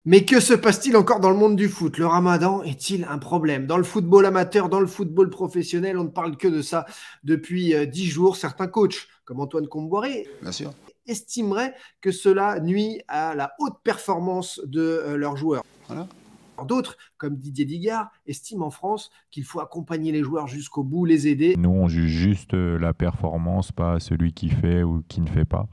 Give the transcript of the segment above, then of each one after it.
Mais que se passe-t-il encore dans le monde du foot? Le ramadan est-il un problème? Dans le football amateur, dans le football professionnel, on ne parle que de ça depuis 10 jours. Certains coachs, comme Antoine Comboiré, Bien sûr. estimeraient que cela nuit à la haute performance de leurs joueurs. Voilà. D'autres, comme Didier Digard, estiment en France qu'il faut accompagner les joueurs jusqu'au bout, les aider. Nous, on juge juste la performance, pas celui qui fait ou qui ne fait pas.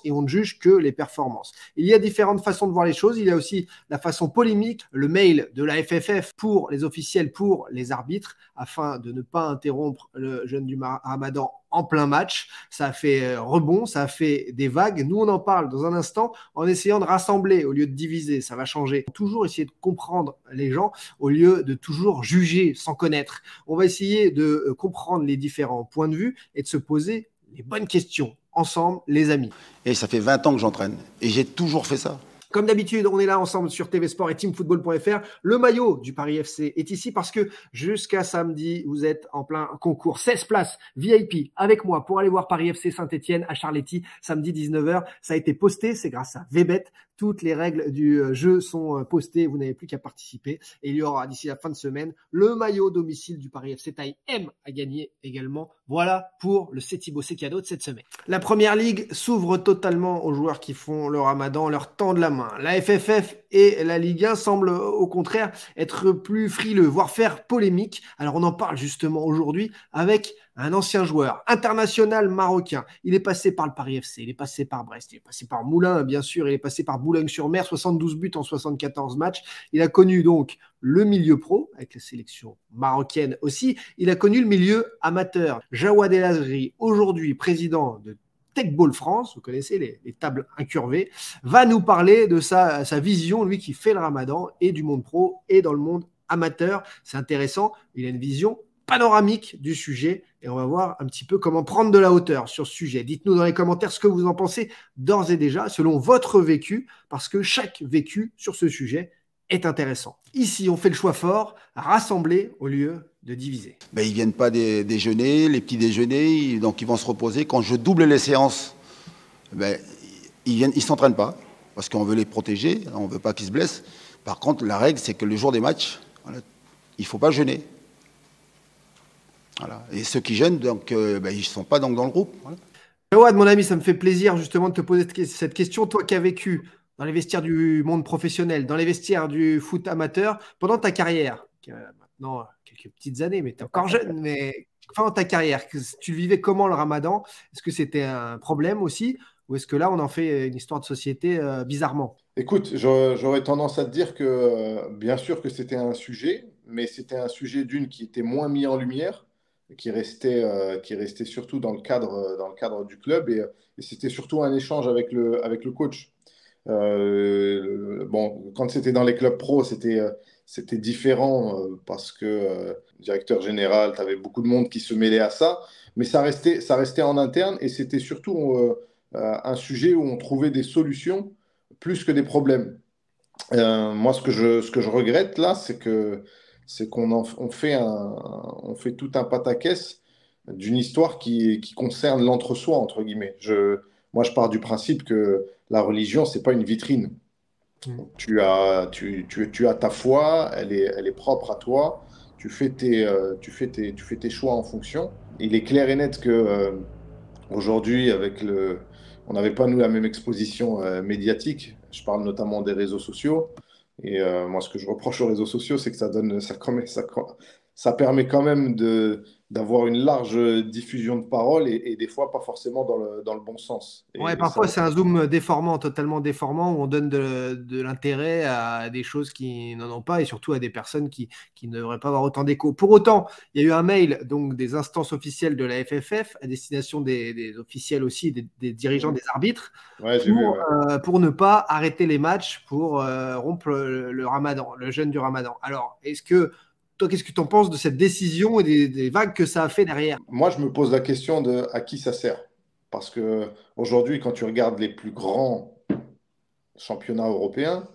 Et on ne juge que les performances. Il y a différentes façons de voir les choses. Il y a aussi la façon polémique, le mail de la FFF pour les officiels, pour les arbitres, afin de ne pas interrompre le jeûne du Ramadan en plein match. Ça a fait rebond, ça a fait des vagues. Nous, on en parle dans un instant en essayant de rassembler au lieu de diviser. Ça va changer. Toujours essayer de comprendre les gens au lieu de toujours juger sans connaître. On va essayer de comprendre les différents points de vue et de se poser les bonnes questions ensemble, les amis. Et ça fait 20 ans que j'entraîne. Et j'ai toujours fait ça. Comme d'habitude, on est là ensemble sur TV Sport et teamfootball.fr. Le maillot du Paris FC est ici parce que jusqu'à samedi, vous êtes en plein concours. 16 places VIP avec moi pour aller voir Paris FC Saint-Etienne à Charletti samedi 19h. Ça a été posté, c'est grâce à Vbet. Toutes les règles du jeu sont postées, vous n'avez plus qu'à participer. Et il y aura d'ici la fin de semaine le maillot domicile du Paris FC taille M à gagner également. Voilà pour le Cetibossé cadeau de cette semaine. La première ligue s'ouvre totalement aux joueurs qui font le ramadan, leur tend de la main. La FFF et la Ligue 1 semblent au contraire être plus frileux, voire faire polémique. Alors on en parle justement aujourd'hui avec un ancien joueur international marocain. Il est passé par le Paris FC, il est passé par Brest, il est passé par Moulins, bien sûr, il est passé par Boulogne-sur-Mer, 72 buts en 74 matchs. Il a connu donc le milieu pro, avec la sélection marocaine aussi. Il a connu le milieu amateur. Jawad El Azri, aujourd'hui président de Techball France, vous connaissez les tables incurvées, va nous parler de sa vision, lui qui fait le ramadan, et du monde pro et dans le monde amateur. C'est intéressant, il a une vision panoramique du sujet et on va voir un petit peu comment prendre de la hauteur sur ce sujet. Dites-nous dans les commentaires ce que vous en pensez d'ores et déjà, selon votre vécu, parce que chaque vécu sur ce sujet est intéressant. Ici, on fait le choix fort, rassembler au lieu de diviser. Ben, ils ne viennent pas déjeuner, les petits déjeuners, donc ils vont se reposer. Quand je double les séances, ben, ils ne s'entraînent pas, parce qu'on veut les protéger, on ne veut pas qu'ils se blessent. Par contre, la règle, c'est que le jour des matchs, voilà, il ne faut pas jeûner. Voilà. Et ceux qui jeûnent, donc, ben, ils ne sont pas donc, dans le groupe. Voilà. Jawad, mon ami, ça me fait plaisir justement de te poser cette question. Toi qui as vécu dans les vestiaires du monde professionnel, dans les vestiaires du foot amateur, pendant ta carrière, qui a maintenant quelques petites années, mais tu es encore jeune, mais pendant ta carrière, tu vivais comment le ramadan? Est-ce que c'était un problème aussi? Ou est-ce que là, on en fait une histoire de société bizarrement? Écoute, j'aurais tendance à te dire que bien sûr que c'était un sujet, mais c'était un sujet d'une qui était moins mis en lumière, qui restait surtout dans le cadre du club et c'était surtout un échange avec le coach. Bon, quand c'était dans les clubs pro, c'était différent parce que directeur général, tu avais beaucoup de monde qui se mêlait à ça, mais ça restait en interne et c'était surtout un sujet où on trouvait des solutions plus que des problèmes. Moi, ce que je regrette là, c'est on fait tout un pataquès d'une histoire qui concerne l'entre-soi, entre guillemets. Moi, je pars du principe que la religion, c'est pas une vitrine. Tu as ta foi, elle est propre à toi. Tu fais tes choix en fonction. Il est clair et net que aujourd'hui, on n'avait pas nous la même exposition médiatique. Je parle notamment des réseaux sociaux. Et moi, ce que je reproche aux réseaux sociaux, c'est que ça permet quand même d'avoir une large diffusion de paroles et des fois pas forcément dans le bon sens. Ouais, Et ça, parfois c'est un zoom déformant, totalement déformant, où on donne de l'intérêt à des choses qui n'en ont pas et surtout à des personnes qui ne devraient pas avoir autant d'écho. Pour autant, il y a eu un mail donc des instances officielles de la FFF à destination des officiels aussi, des dirigeants, des arbitres, ouais, j'ai vu. Ouais. pour ne pas arrêter les matchs, pour rompre le ramadan, le jeûne du ramadan. Alors, toi, qu'est-ce que tu en penses de cette décision et des vagues que ça a fait derrière? Moi, je me pose la question de à qui ça sert. Parce que aujourd'hui, quand tu regardes les plus grands championnats européens,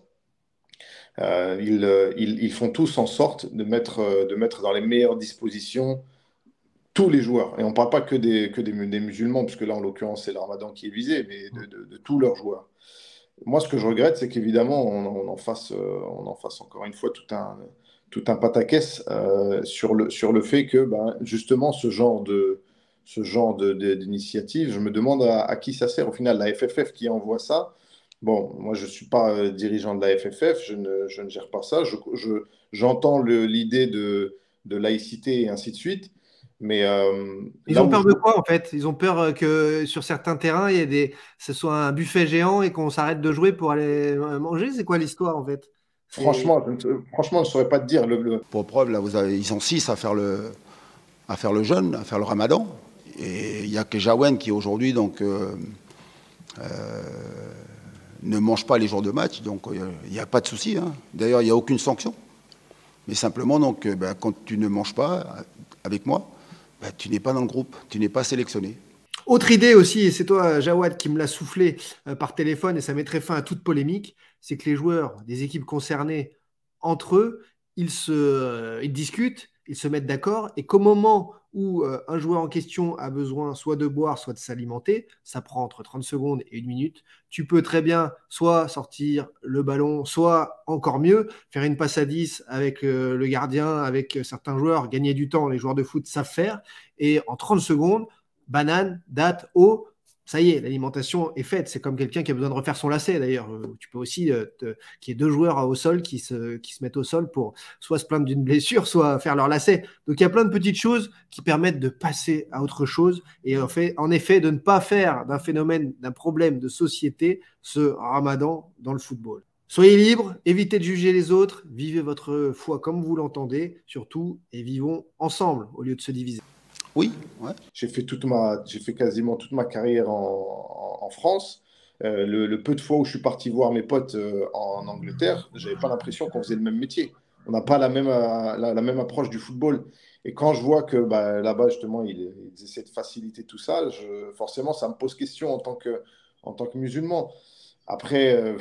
ils font tous en sorte de mettre dans les meilleures dispositions tous les joueurs. Et on ne parle pas des musulmans, puisque là, en l'occurrence, c'est le Ramadan qui est visé, mais de tous leurs joueurs. Moi, ce que je regrette, c'est qu'évidemment, on en fasse encore une fois tout un pataquès sur le fait que, ben, justement, d'initiative, je me demande à qui ça sert. Au final, la FFF qui envoie ça, bon, moi, je ne suis pas dirigeant de la FFF, je ne gère pas ça. J'entends l'idée de laïcité et ainsi de suite, mais Ils là ont où peur je de quoi en fait? Ils ont peur que sur certains terrains, ce soit un buffet géant et qu'on s'arrête de jouer pour aller manger? C'est quoi l'histoire en fait? C'est franchement, je ne saurais pas te dire. Pour preuve, là, ils sont 6 à faire le jeûne, à faire le ramadan. Et il n'y a que Jawen qui aujourd'hui donc, ne mange pas les jours de match. Donc il n'y a pas de souci. Hein. D'ailleurs, il n'y a aucune sanction. Mais simplement, donc, quand tu ne manges pas avec moi, tu n'es pas dans le groupe, tu n'es pas sélectionné. Autre idée aussi, et c'est toi, Jawad, qui me l'a soufflé par téléphone, et ça mettrait fin à toute polémique, c'est que les joueurs des équipes concernées, entre eux, ils discutent, ils se mettent d'accord, et qu'au moment où un joueur en question a besoin soit de boire, soit de s'alimenter, ça prend entre 30 secondes et 1 minute, tu peux très bien soit sortir le ballon, soit encore mieux, faire une passe à 10 avec le gardien, avec certains joueurs, gagner du temps, les joueurs de foot savent faire, et en 30 secondes, banane, date, eau, ça y est, l'alimentation est faite. C'est comme quelqu'un qui a besoin de refaire son lacet d'ailleurs. Tu peux aussi qu'il y ait 2 joueurs au sol qui se mettent au sol pour soit se plaindre d'une blessure, soit faire leur lacet. Donc il y a plein de petites choses qui permettent de passer à autre chose et en effet de ne pas faire d'un phénomène, d'un problème de société ce ramadan dans le football. Soyez libres, évitez de juger les autres, vivez votre foi comme vous l'entendez, surtout, et vivons ensemble au lieu de se diviser. Oui, ouais. J'ai fait quasiment toute ma carrière en France. Le peu de fois où je suis parti voir mes potes en Angleterre, j'avais pas l'impression qu'on faisait le même métier. On n'a pas la même approche du football. Et quand je vois que là-bas, justement, ils essaient de faciliter tout ça, forcément, ça me pose question en tant que musulman. Après,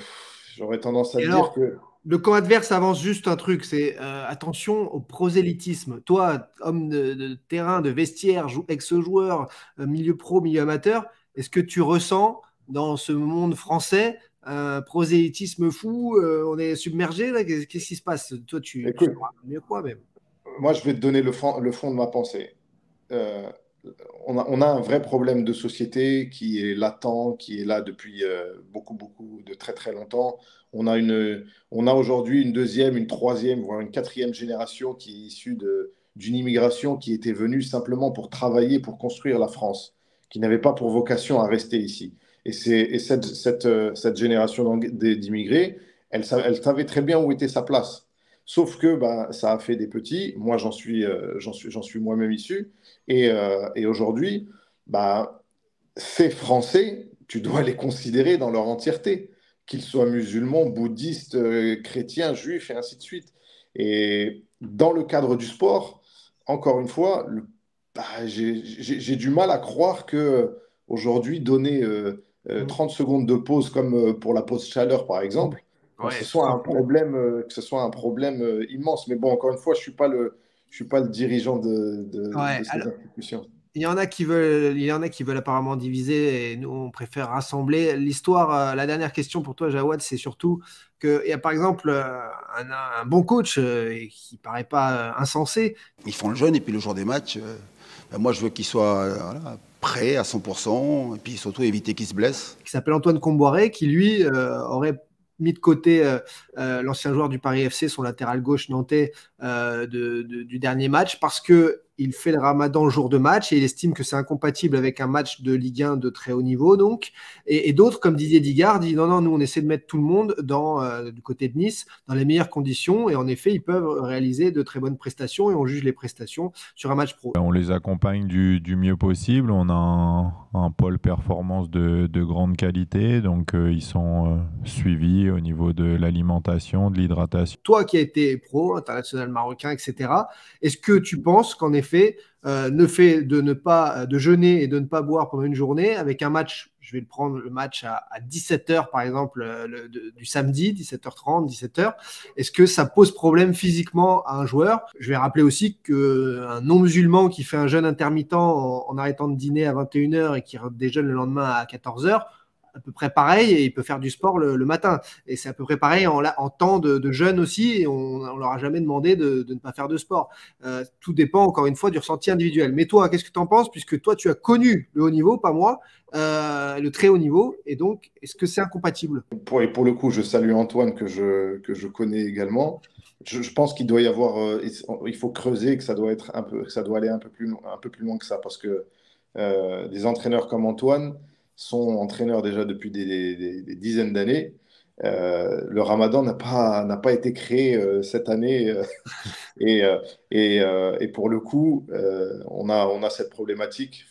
j'aurais tendance à Et te dire alors, que le camp adverse avance juste un truc, c'est attention au prosélytisme. Toi, homme de terrain, de vestiaire, ex-joueur, milieu pro, milieu amateur, est-ce que tu ressens dans ce monde français un prosélytisme fou? On est submergé là? Qu'est-ce qui se passe? Toi, tu écoute, sauras mieux que moi même. moi, je vais te donner le fond de ma pensée. Euh, on a un vrai problème de société qui est latent, qui est là depuis beaucoup, de très très longtemps. On a aujourd'hui une deuxième, une troisième, voire une quatrième génération qui est issue d'une immigration qui était venue simplement pour travailler, pour construire la France, qui n'avait pas pour vocation à rester ici. Et cette génération d'immigrés, elle savait très bien où était sa place. Sauf que ça a fait des petits. Moi, j'en suis moi-même issu. Et aujourd'hui, bah, ces Français, tu dois les considérer dans leur entièreté, qu'ils soient musulmans, bouddhistes, chrétiens, juifs, et ainsi de suite. Et dans le cadre du sport, encore une fois, j'ai du mal à croire que aujourd'hui, donner 30 secondes de pause, comme pour la pause chaleur, par exemple, Ouais, ce sera fou. que ce soit un problème immense. Mais bon, encore une fois, je suis pas le dirigeant Ouais, de ces institutions. il y en a qui veulent apparemment diviser et nous, on préfère rassembler. L'histoire, la dernière question pour toi, Jawad, c'est surtout qu'il y a par exemple un bon coach et qui paraît pas insensé, Ils font le jeûne et puis le jour des matchs, moi je veux qu'ils soient voilà, prêts à 100% et puis surtout éviter qu'ils se blessent. qui s'appelle Antoine Comboiré, qui lui aurait mis de côté l'ancien joueur du Paris FC, son latéral gauche nantais du dernier match, parce que il fait le ramadan le jour de match et il estime que c'est incompatible avec un match de Ligue 1 de très haut niveau. Donc. Et d'autres, comme Didier Digard, dit non, nous on essaie de mettre tout le monde du côté de Nice dans les meilleures conditions et en effet ils peuvent réaliser de très bonnes prestations et on juge les prestations sur un match pro. On les accompagne du mieux possible. On a un pôle performance de grande qualité, donc ils sont suivis au niveau de l'alimentation, de l'hydratation. Toi qui as été pro, international marocain, etc., est-ce que tu penses qu'en effet, le fait de jeûner et de ne pas boire pendant une journée, avec un match, je vais le prendre le match à 17h par exemple, du samedi, 17h30, 17h, est-ce que ça pose problème physiquement à un joueur? Je vais rappeler aussi qu'un non-musulman qui fait un jeûne intermittent en arrêtant de dîner à 21h et qui déjeune le lendemain à 14h, à peu près pareil et il peut faire du sport le matin. Et c'est à peu près pareil en temps de jeûne aussi. Et on ne leur a jamais demandé de ne pas faire de sport. Tout dépend, encore une fois, du ressenti individuel. Mais toi, qu'est-ce que tu en penses? Puisque toi, tu as connu le haut niveau, pas moi, le très haut niveau. Et donc, est-ce que c'est incompatible? Et pour le coup, je salue Antoine que je connais également. Je pense qu'il doit y avoir, il faut creuser, que ça doit être que ça doit aller un peu plus loin que ça, parce que des entraîneurs comme Antoine sont entraîneurs déjà depuis des dizaines d'années. Le Ramadan n'a pas été créé cette année et, et pour le coup, on a cette problématique,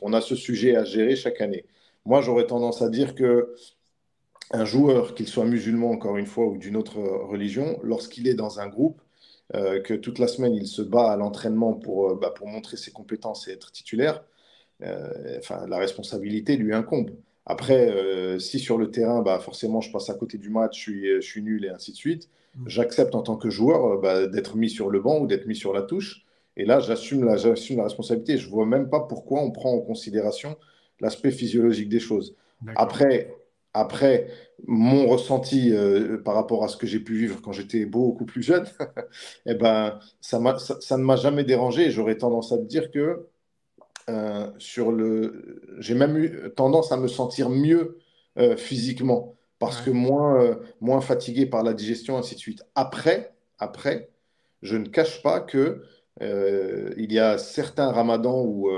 on a ce sujet à gérer chaque année. Moi, j'aurais tendance à dire que un joueur, qu'il soit musulman encore une fois ou d'une autre religion, lorsqu'il est dans un groupe, que toute la semaine il se bat à l'entraînement pour montrer ses compétences et être titulaire, la responsabilité lui incombe. Après, si sur le terrain, forcément je passe à côté du match, je suis nul et ainsi de suite, j'accepte en tant que joueur d'être mis sur le banc ou d'être mis sur la touche. Et là, j'assume la responsabilité. Je ne vois même pas pourquoi on prend en considération l'aspect physiologique des choses. Après, après, mon ressenti par rapport à ce que j'ai pu vivre quand j'étais beaucoup plus jeune, eh ben, ça ne m'a jamais dérangé. Et j'aurais tendance à te dire que j'ai même eu tendance à me sentir mieux physiquement parce que moins fatigué par la digestion, ainsi de suite. Après, je ne cache pas que il y a certains ramadans où,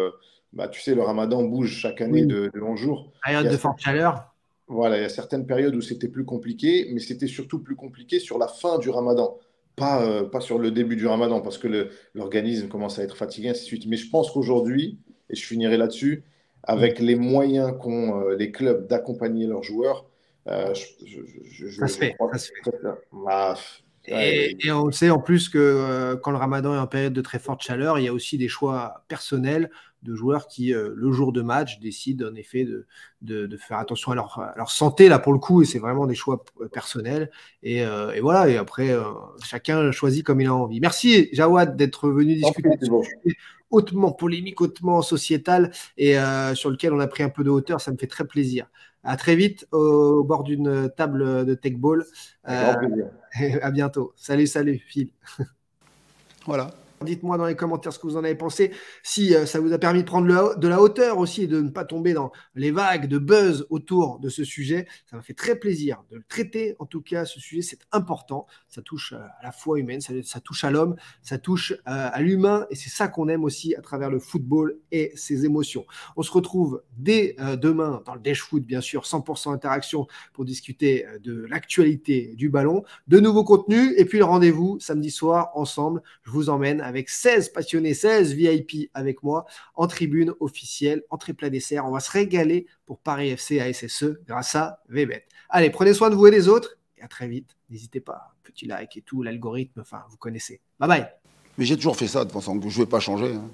tu sais, le ramadan bouge chaque année Oui, de 11 jours. période de forte chaleur. Voilà, il y a certaines périodes où c'était plus compliqué, mais c'était surtout plus compliqué sur la fin du ramadan, pas sur le début du ramadan, parce que l'organisme commence à être fatigué, ainsi de suite. Mais je pense qu'aujourd'hui, et je finirai là-dessus, avec les moyens qu'ont les clubs d'accompagner leurs joueurs, Ça se je fait, crois ça se fait. que ouais, Et on sait en plus que quand le Ramadan est en période de très forte chaleur, il y a aussi des choix personnels de joueurs qui, le jour de match, décident en effet de faire attention à leur santé, là pour le coup, et c'est vraiment des choix personnels. Et voilà, et après, chacun choisit comme il a envie. Merci Jawad d'être venu tant discuter pis, de c'est ce bon. sujet hautement polémique, hautement sociétal, et sur lequel on a pris un peu de hauteur, ça me fait très plaisir. À très vite au bord d'une table de Tech Ball. Avec grand plaisir. À bientôt. Salut, salut, Phil. Voilà. Dites-moi dans les commentaires ce que vous en avez pensé. Si ça vous a permis de prendre de la hauteur aussi et de ne pas tomber dans les vagues de buzz autour de ce sujet, ça m'a fait très plaisir de le traiter. En tout cas, ce sujet, c'est important. Ça touche à la foi humaine, ça touche à l'homme, ça touche à l'humain et c'est ça qu'on aime aussi à travers le football et ses émotions. On se retrouve dès demain dans le Dash Foot, bien sûr, 100% interaction pour discuter de l'actualité du ballon, de nouveaux contenus et puis le rendez-vous samedi soir ensemble. Je vous emmène avec 16 passionnés, 16 VIP avec moi en tribune officielle, entrée plat dessert. On va se régaler pour Paris FC à SSE grâce à Vbet. Allez, prenez soin de vous et des autres et à très vite. N'hésitez pas, petit like et tout, l'algorithme, enfin, vous connaissez. Bye bye. Mais j'ai toujours fait ça, de toute façon, je ne vais pas changer. Hein.